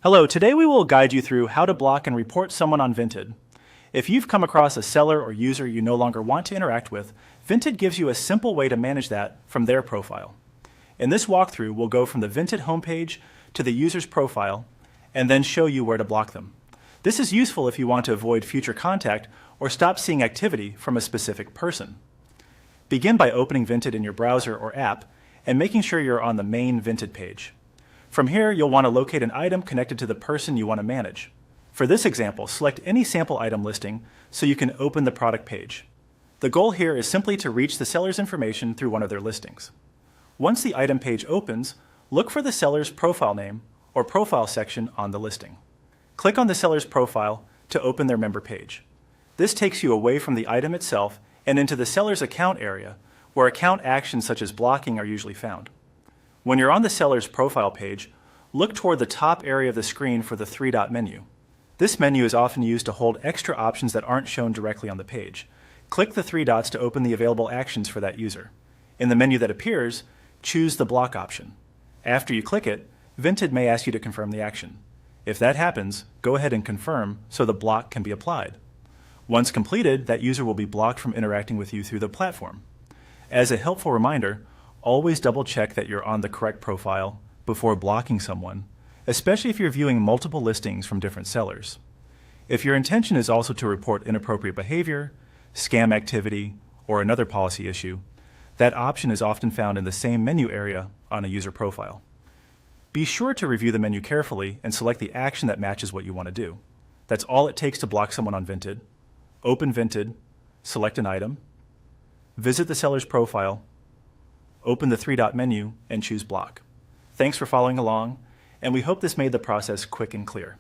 Hello, today we will guide you through how to block and report someone on Vinted. If you've come across a seller or user you no longer want to interact with, Vinted gives you a simple way to manage that from their profile. In this walkthrough, we'll go from the Vinted homepage to the user's profile and then show you where to block them. This is useful if you want to avoid future contact or stop seeing activity from a specific person. Begin by opening Vinted in your browser or app and making sure you're on the main Vinted page. From here, you'll want to locate an item connected to the person you want to manage. For this example, select any sample item listing so you can open the product page. The goal here is simply to reach the seller's information through one of their listings. Once the item page opens, look for the seller's profile name or profile section on the listing. Click on the seller's profile to open their member page. This takes you away from the item itself and into the seller's account area, where account actions such as blocking are usually found. When you're on the seller's profile page, look toward the top area of the screen for the three-dot menu. This menu is often used to hold extra options that aren't shown directly on the page. Click the three dots to open the available actions for that user. In the menu that appears, choose the block option. After you click it, Vinted may ask you to confirm the action. If that happens, go ahead and confirm so the block can be applied. Once completed, that user will be blocked from interacting with you through the platform. As a helpful reminder, always double-check that you're on the correct profile before blocking someone, especially if you're viewing multiple listings from different sellers. If your intention is also to report inappropriate behavior, scam activity, or another policy issue, that option is often found in the same menu area on a user profile. Be sure to review the menu carefully and select the action that matches what you want to do. That's all it takes to block someone on Vinted. Open Vinted, select an item, visit the seller's profile, open the three-dot menu, and choose block. Thanks for following along, and we hope this made the process quick and clear.